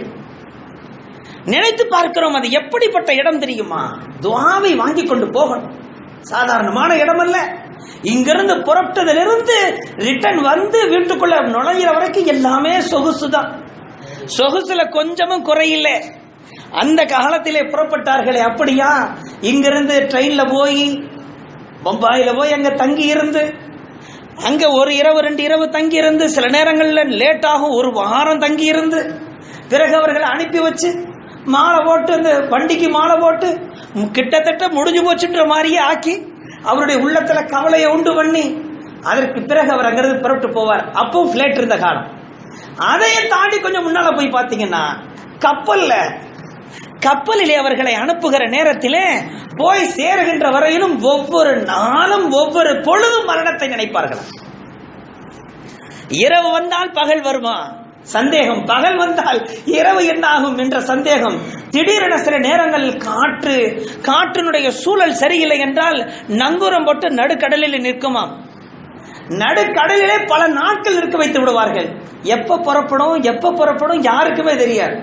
நினைத்து பார்க்கிறோம், அது எப்படிப்பட்ட இடம் தெரியுமா? துஆவை வாங்கி கொண்டு போகணும், சாதாரணமான இடம் அல்ல. இங்கிருந்து புறப்பட்டதிலிருந்து ரிட்டர்ன் வந்து வீட்டுக்குள்ள நுழையிற வரைக்கும் எல்லாமே சொகுசுதான். சொகுசுல கொஞ்சமும் குறையில்லை. அந்த காலத்திலே புறப்பட்டார்களே அப்படியா? இங்கிருந்து ட்ரெயின்ல போய் பம்பாயில போய் அங்க தங்கி இருந்து, அங்க ஒரு இரவு 2 இரவு தங்கி இருந்து, சில நேரங்களில் லேட் ஆகும், 1 வாரம் தங்கி இருந்து, பிறகு அவர்களை அனுப்பி வச்சு மாலை போட்டு அந்த வண்டிக்கு மாலை போட்டு கிட்டத்தட்ட முடிஞ்சு போச்சுன்ற மாதிரியே ஆக்கி அவருடைய உள்ளத்துல கவலையை உண்டு பண்ணி அதற்கு பிறகு அவர் அங்கிருந்து புறப்பட்டு போவார். அப்போ பிளேட் இருந்த காலம். அதையும் தாண்டி கொஞ்சம் முன்னால போய் பார்த்தீங்கன்னா கப்பலிலே அவர்களை அனுப்புகிற நேரத்திலே போய் சேருகின்ற வரையிலும் ஒவ்வொரு நாளும் ஒவ்வொரு பொழுதும் மரணத்தை நினைப்பார்கள். இரவு வந்தால் பகல் வருமா சந்தேகம், பகல் வந்தால் இரவு என்ன ஆகும் என்ற சந்தேகம். திடீரென சில நேரங்களில் காற்றினுடைய சூழல் சரியில்லை என்றால் நங்கூரம் போட்டு நடுக்கடலில் நிற்குமாம். நடுக்கடலிலே பல நாட்கள் இருக்க வைத்து விடுவார்கள். எப்ப புறப்படும் யாருக்குமே தெரியாது.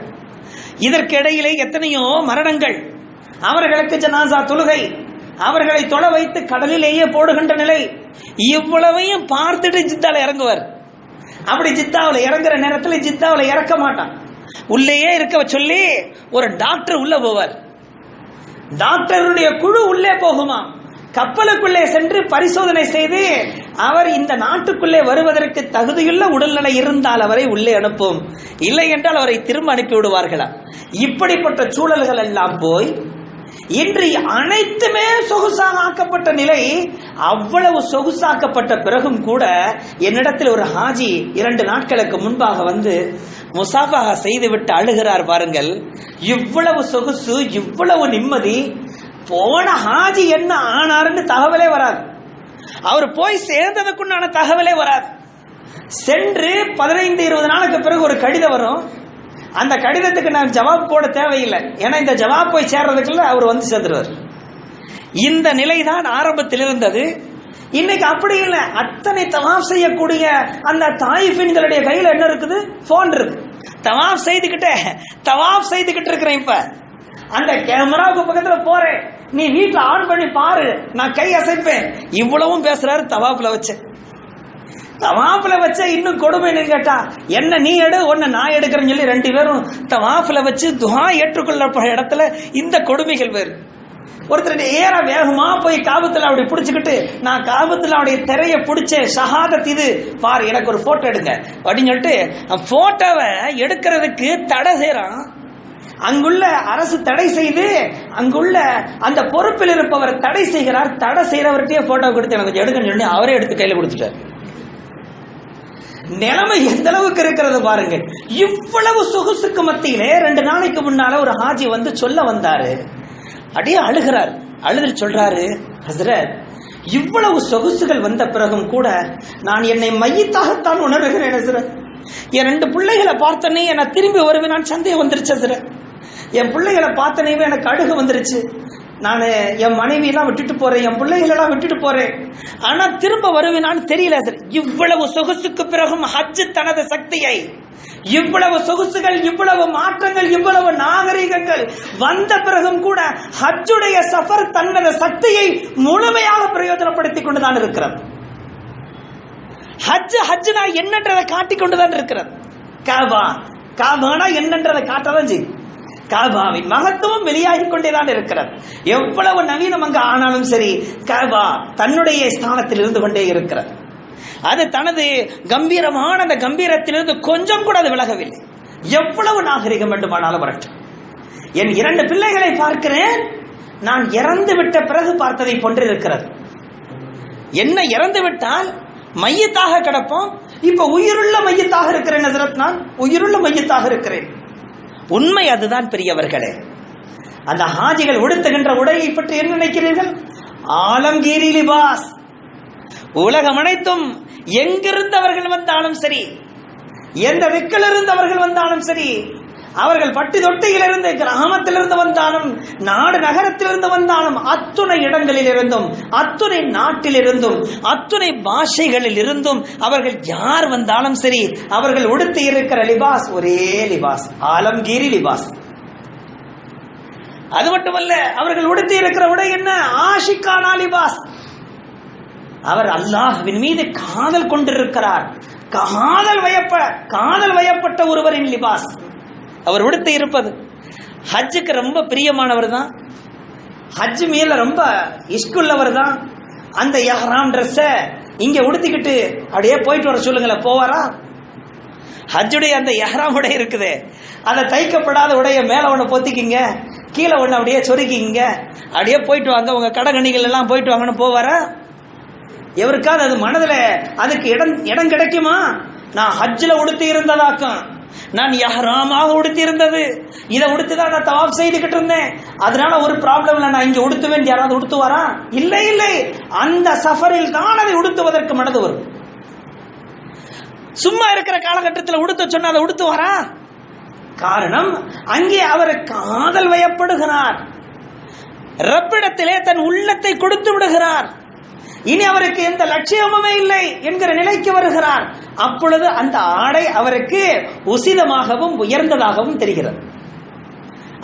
இதற்கிடையிலே எத்தனையோ மரணங்கள், அவர்களுக்கு ஜனாசா தொழுகை, அவர்களை தொழ வைத்து கடலிலேயே போடுகின்ற நிலை, இவ்வளவையும் பார்த்துட்டு ஜித்தால இறங்குவார். அப்படி ஜித்தாவில் இறங்குற நேரத்தில் ஜித்தாவில் இறக்க மாட்டான், உள்ளேயே இருக்க சொல்லி ஒரு டாக்டர் உள்ள போவார். டாக்டருடைய குழு உள்ளே போகுமா, கப்பலுக்குள்ளே சென்று பரிசோதனை செய்து அவர் இந்த நாட்டுக்குள்ளே வருவதற்கு தகுதியுள்ள உடல்நிலை இருந்தால் அவரை உள்ளே அனுப்பும், இல்லை என்றால் அவரை திரும்ப அனுப்பி விடுவார்களா. இப்படிப்பட்ட சூழல்கள் எல்லாம் போய் இன்று அனைத்துமே சொகுசாக ஆக்கப்பட்ட நிலை. அவ்வளவு சொகுசாக்கப்பட்ட பிறகும் கூட என்னிடத்தில் ஒரு ஹாஜி 2 நாட்களுக்கு முன்பாக வந்து முசாஃபஹா செய்துவிட்டு அழுகிறார். பாருங்கள், இவ்வளவு சொகுசு, இவ்வளவு நிம்மதி, போன ஹாஜி என்ன ஆனாருன்னு தகவலே வராது, அவர் போய் சேர்ந்ததுக்குண்டான தகவலே வராது. சென்று 15-20 நாளுக்கு பிறகு ஒரு கடிதம் வரும். அந்த கடிதத்துக்கு நான் ஜவாப் போட தேவையில்லை, ஏன்னா இந்த ஜவாப் போய் சேர்றதுக்குள்ள அவர் வந்து சேர்ந்துருவார். இந்த நிலைதான் ஆரம்பத்தில் இருந்தது. இன்னைக்கு அப்படி இல்லை. அத்தனை தவாஃப் செய்யக்கூடிய அந்த தாயிஃபின்களுடைய கையில் என்ன இருக்குது? போன் இருக்கு. தவாஃப் செய்துகிட்டு இருக்கிறேன். இப்ப அந்த கேமராவுக்கு பக்கத்துல போறேன், நீ வீட்டுல ஆன் பண்ணி பாரு, நான் கை அசைப்பேன். இவ்வளவும் பேசுறாரு தவாஃப்ல வச்சு. தவாஃப்ல வச்ச இன்னும் கொடுமை கேட்டா, என்ன நீ எடு, ஒன்னு நான் எடுக்கிறேன்னு சொல்லி 2 பேரும் தவாஃப்ல வச்சு துஆ ஏற்றுக்கொள்ளப்பட்ட இடத்துல இந்த கொடுமைகள் வேறு. ஒருத்தர் ஏற வேகமா போய் காபத்துல அப்படி பிடிச்சுக்கிட்டு, நான் காபத்துல அவருடைய திரையை பிடிச்ச ஷஹாதத் இது பாரு, எனக்கு ஒரு போட்டோ எடுங்க அப்படின்னு சொல்லிட்டு போட்டோவை எடுக்கிறதுக்கு தடை செய்யறான். அங்குள்ள அரசு தடை செய்து அங்குள்ள அந்த பொறுப்பில் இருப்பவர் தடை செய்கிறார். தடை செய்யறவர்கிட்டயே போட்டோ கொடுத்து எனக்கு எடுக்கணும்னு சொல்லி அவரே எடுத்து கையில கொடுத்துட்டார். நிலைமை எந்த அளவுக்கு இருக்கிறது பாருங்க. இவ்வளவு சொகுசுக்கு மத்தியிலே 2 நாளைக்கு முன்னால ஒரு ஹாஜி வந்து சொல்ல வந்தாரு. அப்படியே அழுகிறார். அழுது சொல்றாரு, ஹஸ்ரத், இவ்வளவு சொகுசுகள் வந்த பிறகும் கூட நான் என்னை மையத்தாகத்தான் உணர்கிறேன் ஹஸ்ரத். என் 2 பிள்ளைகளை பார்த்தனே நான் திரும்பி வருவேன், நான் சந்தேகம் வந்துருச்சு ஹஸ்ரத். என் பிள்ளைகளை பார்த்தனே எனக்கு அழுக வந்துருச்சு. நான் என் மனைவி எல்லாம் விட்டுட்டு போறேன், என் பிள்ளைகள் எல்லாம் விட்டுட்டு போறேன், ஆனா திரும்ப வருவேனான்னு தெரியல சார். இவ்வளவு சொகுசுக்கு பிறகும் ஹஜ் தனது சக்தியை, இவ்வளவு சொகுசுகள், இவ்வளவு மாற்றங்கள், இவ்வளவு நாகரிகங்கள் வந்த பிறகும் கூட ஹஜ்ஜுடைய சஃபர் தனது சக்தியை முழுமையாக பிரயோஜனப்படுத்திக் கொண்டுதான் இருக்கிறது. ஹஜ்ஜுனா என்னன்றதை காட்டிக் கொண்டுதான் இருக்கிறது. காபானா என்னன்றதை காட்டதான் செய்யும். காபாவின் மகத்துவம் வெளியாகிக் கொண்டேதான் இருக்கிறது. எவ்வளவு நவீனம் அங்கு ஆனாலும் சரி, காபா தன்னுடைய ஸ்தானத்தில் இருந்து கொண்டே இருக்கிறது. அது தனது கம்பீரமான அந்த கம்பீரத்திலிருந்து கொஞ்சம் கூட அது விலகவில்லை. எவ்வளவு நாகரிகம் வேண்டுமானாலும் வரட்டும். என் 2 பிள்ளைகளை பார்க்கிறேன், நான் இறந்து விட்ட பிறகு பார்த்ததை போன்று இருக்கிறது. என்ன இறந்து விட்டால் மையத்தாக கிடப்போம், இப்ப உயிருள்ள மையத்தாக இருக்கிறேன் ஹஸ்ரத், நான் உயிருள்ள மையத்தாக இருக்கிறேன். உண்மை அதுதான் பெரியவர்களே. அந்த ஹாஜிகள் உடுத்துகின்ற உடையை பற்றி என்ன நினைக்கிறீர்கள்? ஆலம்கீரி லிபாஸ். உலகம் அனைத்தும் எங்கிருந்தவர்கள் வந்தாலும் சரி, எந்த திக்கிலிருந்து அவர்கள் வந்தாலும் சரி, அவர்கள் பட்டி தொட்டியிலிருந்து, கிராமத்திலிருந்து வந்தாலும், நாடு நகரத்திலிருந்து வந்தாலும், அத்துணை இடங்களில் இருந்தும், அத்துணை நாட்டில் இருந்தும், அத்துணை பாஷைகளில் இருந்தும் அவர்கள் யார் வந்தாலும் சரி, அவர்கள் உடுத்தி இருக்கிற லிபாஸ் ஒரே லிபாஸ், ஆலம்கீரி லிபாஸ். அது மட்டுமல்ல, அவர்கள் உடுத்தி இருக்கிற உடை என்ன? ஆஷிகானா லிபாஸ். அவர் அல்லாஹ்வின் மீது காதல் கொண்டிருக்கிறார், காதல் வயப்பட்ட ஒருவரின் லிபாஸ் அவர் உடுத்தி இருப்பது. ஹஜ்ஜுக்கு ரொம்ப பிரியமானவர் தான், ஹஜ் மேல ரொம்ப இஷ்குள்ளவர் தான். அந்த இஹ்ராம் ட்ரெஸ்ஸ இங்க உடுத்திக்கிட்டு அப்படியே போயிட்டு வர சொல்லுங்களேன், போவாரா? ஹஜ்ஜுடைய அந்த இஹ்ராம் உடை இருக்குது, அதை தைக்கப்படாத உடைய மேல ஒண்ணு பொத்திக்கிங்க, கீழே ஒண்ணு அப்படியே சொருக்கிங்க, அப்படியே போயிட்டு வாங்க, உங்க கடகணிகள் எல்லாம் போயிட்டு வாங்கன்னு போவாரா? எவருக்காவது அது மனதில் அதுக்கு இடம் கிடைக்குமா? நான் ஹஜ்ஜில் உடுத்தி இருந்ததாக்கும், நான் இஹ்ராமாக உடுத்தி இருந்தது, இதை உடுத்துதான் நான் தவாப் செய்துகிட்டு இருந்தேன், அதனால ஒரு ப்ராப்ளம் இல்லை, நான் இங்க உடுத்துவேன், யாராவது உடுத்துவாரா? இல்லை இல்லை, அந்த சஃபரில் தான் அதை உடுத்துவதற்கு மனது வரும். சும்மா இருக்கிற காலகட்டத்தில் உடுத்த சொன்ன அதை உடுத்துவாரா? காரணம், அங்கே அவர் காதல் வயப்படுகிறார், ரப்பிடத்திலே தன் உள்ளத்தை கொடுத்து விடுகிறார். இனி அவருக்கு எந்த லட்சியமுமே இல்லை என்கிற நிலைக்கு வருகிறார். அப்பொழுது அந்த ஆடை அவருக்கு உசிதமாகவும் உயர்ந்ததாகவும் தெரிகிறது.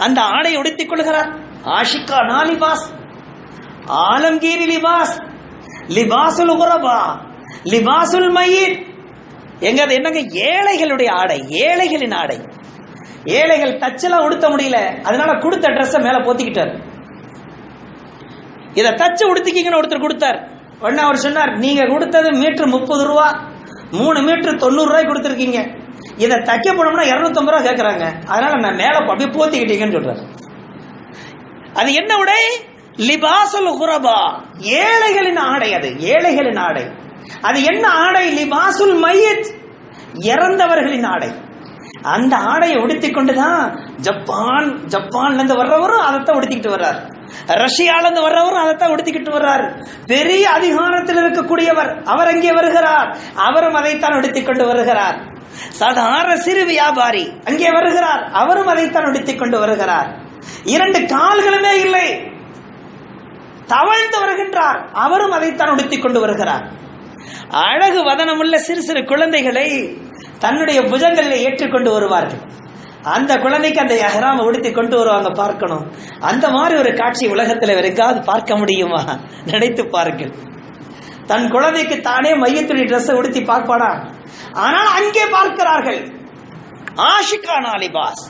அந்த ஆடை உடுத்திக் கொள்கிறார். ஆஷிகானா லிபாஸ், ஆலம்கீரி லிபாஸ், லிபாசுல் குரபா, லிபாசுல் மய்யித். எங்க அது என்னங்க? ஏழைகளுடைய ஆடை, ஏழைகளின் ஆடை. ஏழைகள் தச்செல்லாம் உடுத்த முடியல, அதனால கொடுத்த ட்ரெஸ்ஸை மேல போத்திக்கிட்டார். இதை தச்சு உடுத்திக்கிங்கன்னு ஒருத்தர் கொடுத்தார். உடனே அவர் சொன்னார், நீங்க கொடுத்தது மீட்டர் 30 ரூபா, 3 மீட்டர் 90 ரூபாய் கொடுத்துருக்கீங்க, இதை தைக்க போனோம்னா 250 ரூபா கேட்கறாங்க, அதனால நான் மேல அப்படியே போத்திக்கிட்டீங்கன்னு சொல்றாரு. அது என்ன உடை? லிபாசுல் குரபா, ஏழைகளின் ஆடை. அது ஏழைகளின் ஆடை. அது என்ன ஆடை? லிபாசுல் மையத், இறந்தவர்களின் ஆடை. அந்த ஆடையை உடுத்திக் கொண்டுதான் ஜப்பான்ல இருந்து வர்றவரும் அதைத்தான் உடுத்திக்கிட்டு வர்றார், ரஷ்யால இருந்து வர்றவரும் அதைத்தான் உடுத்திக்கிட்டு வர்றார். பெரிய அதிகாரத்தில் இருக்கக்கூடியவர் அவர் அங்கே வருகிறார், அவரும் அதைத்தான் உடுத்திக் கொண்டு வருகிறார். சாதாரண சிறு வியாபாரி அங்கே வருகிறார், அவரும் அதைத்தான் உடுத்திக் கொண்டு வருகிறார். 2 கால்களுமே இல்லை, தவழ்ந்து வருகின்றார், அவரும் அதைத்தான் உடுத்திக் கொண்டு வருகிறார். அழகு வதனமுள்ள சிறு சிறு குழந்தைகளை தன்னுடைய புஜங்களில் ஏற்றுக்கொண்டு வருவார்கள். அந்த குழந்தைக்கு அந்த எஹ்ராம் உடுத்தி கொண்டு வருவாங்க, பார்க்கணும். அந்த மாதிரி ஒரு காட்சி உலகத்தில் எங்காவது பார்க்க முடியுமா? நினைத்து பாருங்கள். தன் குழந்தைக்கு தானே மையத்துடைய ட்ரெஸ் உடுத்தி பார்ப்பானா? ஆனால் அங்கே பார்க்கிறார்கள். ஆஷிகானா லிபாஸ்,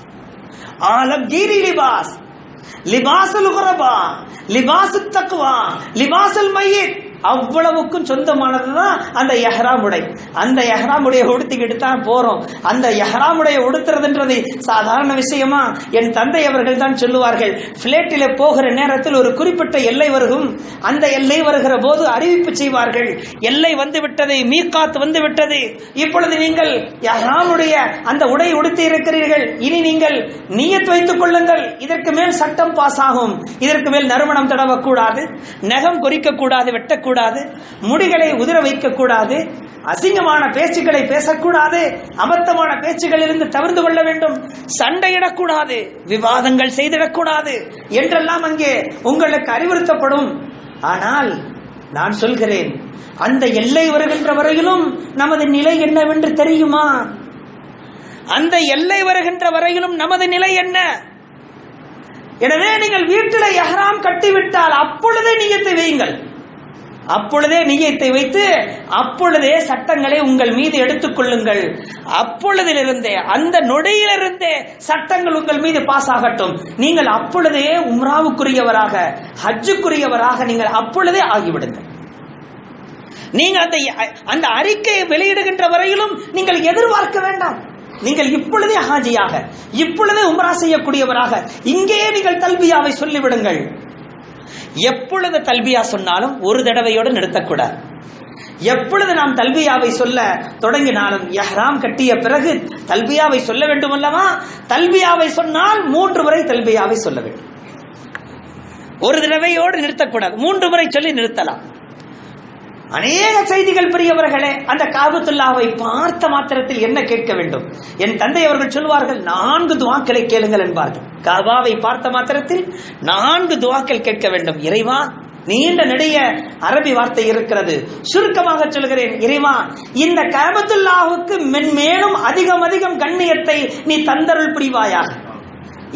ஆலம்கீரி லிபாஸ், லிபாசுல் குரபா, லிபாசுத் தக்வா, லிபாசுல் மையத், அவ்வளவுக்கும் சொந்தமானதுதான் அந்த எஹ்ராம் உடை. அந்த எஹ்ராம் உடைய உடுத்திக்கிட்டு தான் போறோம். அந்த எஹ்ராம் உடைய உடுத்துறதுன்றது சாதாரண விஷயமா? என் தந்தை அவர்கள் தான் சொல்லுவார்கள், பிளேட்டில போகிற நேரத்தில் ஒரு குறிப்பிட்ட எல்லை வருகும், அந்த எல்லை வருகிற போது அறிவிப்பு செய்வார்கள், எல்லை வந்து விட்டது, மீகாத் வந்து விட்டது, இப்பொழுது நீங்கள் எஹ்ராமுடைய அந்த உடை உடுத்தி இருக்கிறீர்கள், இனி நீங்கள் நியத் வைத்துக் கொள்ளுங்கள், இதற்கு மேல் சட்டம் பாஸ் ஆகும், இதற்கு மேல் நறுமணம் தடவக்கூடாது, நகம் குறிக்க கூடாது, வெட்டக்கூடாது, முடிகளை உதிர வைக்க கூடாது, அசிங்கமான பேச்சுக்களை பேசக்கூடாது, அபத்தமான பேச்சுகளிலிருந்து தவிர்த்து கொள்ள வேண்டும், சண்டையிடக்கூடாது, விவாதங்கள் செய்திடக்கூடாது என்றெல்லாம் அங்கே உங்களுக்கு அறிவுறுத்தப்படும். ஆனால் நான் சொல்கிறேன், அந்த எல்லை வருகின்ற வரையிலும் நமது நிலை என்னவென்று தெரியுமா? அந்த எல்லை வருகின்ற வரையிலும் நமது நிலை என்ன? எனவே நீங்கள் வீட்டில் எஹ்ராம் கட்டிவிட்டால் அப்பொழுதே நியத்தை வையுங்கள், அப்பொழுதே நியத்தை வைத்து அப்பொழுதே சட்டங்களை உங்கள் மீது எடுத்துக் கொள்ளுங்கள். அப்பொழுதிலிருந்தே, அந்த நொடியிலிருந்தே சட்டங்கள் உங்கள் மீது பாஸ் ஆகட்டும். நீங்கள் அப்பொழுதே உம்ராவுக்குரியவராக, ஹஜ்ஜுக்குரியவராக நீங்கள் அப்பொழுதே ஆகிவிடுங்கள். நீங்கள் அந்த அறிக்கையை வெளியிடுகின்ற வரையிலும் நீங்கள் எதிர்பார்க்க வேண்டாம். நீங்கள் இப்பொழுதே ஹாஜியாக, இப்பொழுதே உம்ரா செய்யக்கூடியவராக இங்கேயே நீங்கள் தல்பியாவை சொல்லிவிடுங்கள். எப்பொழுது தல்பியா சொன்னாலும் ஒரு தடவையோடு நிறுத்தக்கூடாது. எப்பொழுது நாம் தல்பியாவை சொல்ல தொடங்கினாலும் இஹ்ராம் கட்டிய பிறகு தல்பியாவை சொல்ல வேண்டும் அல்லவா? தல்பியாவை சொன்னால் 3 முறை தல்பியாவை சொல்ல வேண்டும். ஒரு தடவையோடு நிறுத்தக்கூடாது, 3 முறை சொல்லி நிறுத்தலாம். அநேக செய்திகள் பெரியவர்களே, அந்த காபத்துல்லாவை பார்த்த மாத்திரத்தில் என்ன கேட்க வேண்டும்? என் தந்தை அவர்கள் சொல்வார்கள், 4 துஆக்களை கேளுங்கள் என்பார்கள். காபாவை பார்த்த மாத்திரத்தில் 4 துஆக்கள் கேட்க வேண்டும். இறைவா, நீண்ட நெடிய அரபி வார்த்தை இருக்கிறது, சுருக்கமாக சொல்கிறேன். இறைவா, இந்த காபத்துல்லாவுக்கு மென்மேலும் அதிகம் அதிகம் கண்ணியத்தை நீ தந்தருள் புரிவாயாக.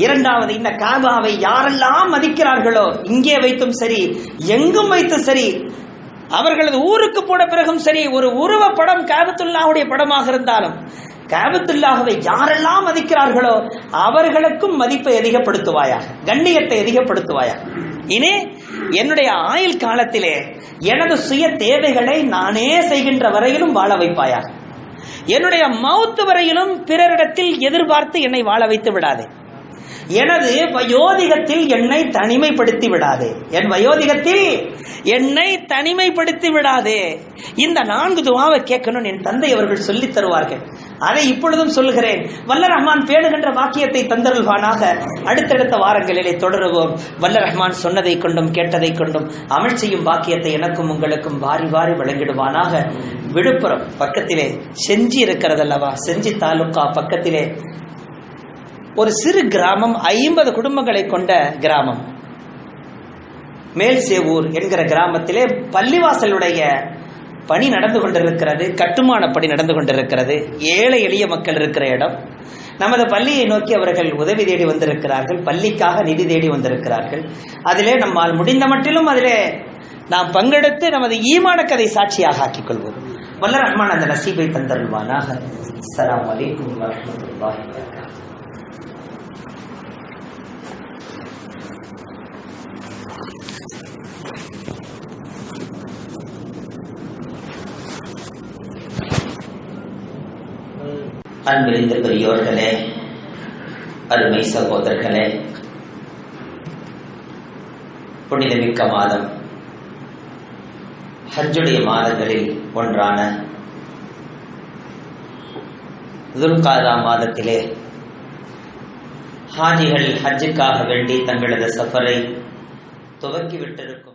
இரண்டாவது, இந்த காபாவை யாரெல்லாம் மதிக்கிறார்களோ, இங்கே வைத்தும் சரி, எங்கும் வைத்தும் சரி, அவர்களது ஊருக்கு போன பிறகும் சரி, ஒரு உருவ படம் காபத்துல்லாஹுடைய படமாக இருந்தாலும், காபத்துல்லாஹுவை யாரெல்லாம் மதிக்கிறார்களோ அவர்களுக்கும் மதிப்பை அதிகப்படுத்துவாயாக, கண்ணியத்தை அதிகப்படுத்துவாயாக. இனி என்னுடைய ஆயுள் காலத்திலே எனது சுய தேவைகளை நானே செய்கின்ற வரையிலும் வாழ வைப்பாயாக. என்னுடைய மௌத்து வரையிலும் பிறரிடத்தில் எதிர்பார்த்து என்னை வாழ வைத்து விடாதே. எனது வயோதிகத்தில் என்னை தனிமைப்படுத்தி விடாதே. என் வயோதிகத்தில் என்னை தனிமைப்படுத்தி விடாதே. இந்த 4 துஆவை கேட்கணும் என் தந்தை அவர்கள் சொல்லித் தருவார்கள். அதை இப்பொழுதும் சொல்கிறேன். வல்ல ரஹ்மான் பேணுகின்ற வாக்கியத்தை தந்தருள்வானாக. அடுத்தடுத்த வாரங்களிலே தொடருவோம். வல்ல ரஹ்மான் சொன்னதை கொண்டும் கேட்டதை கொண்டும் அமல் செய்யும் வாக்கியத்தை எனக்கும் உங்களுக்கும் வாரி வாரி வழங்கிடுவானாக. விழுப்புரம் பக்கத்திலே செஞ்சி இருக்கிறதல்லவா, செஞ்சி தாலுகா பக்கத்திலே ஒரு சிறு கிராமம், 50 குடும்பங்களை கொண்ட கிராமம், மேல்சேவூர் என்கிற கிராமத்திலே பள்ளிவாசலுடைய பணி நடந்து கொண்டிருக்கிறது, கட்டுமான பணி நடந்து கொண்டிருக்கிறது. ஏழை எளிய மக்கள் இருக்கிற இடம். நமது பள்ளியை நோக்கி அவர்கள் உதவி தேடி வந்திருக்கிறார்கள், பள்ளிக்காக நிதி தேடி வந்திருக்கிறார்கள். அதிலே நம்மால் முடிந்த மட்டிலும் அதிலே நாம் பங்கெடுத்து நமது ஈமான கதை சாட்சியாக ஆக்கிக் கொள்வோம். வல்ல ரஹ்மான் அந்த நசீபை தந்தருள்வானாக. அஸ்ஸலாமு அலைக்கும் வரஹ்மத்துல்லாஹி வபரகாத்துஹு. அன்பிருந்த பெரியோர்களே, அருமை சகோதரர்களே, புனிதமிக்க மாதம் ஹஜ்ஜுடைய மாதங்களில் ஒன்றான துல்காதா மாதத்திலே ஹாஜிகள் ஹஜ்ஜுக்காக வேண்டி தங்களது சஃபரை துவக்கிவிட்டிருக்கும்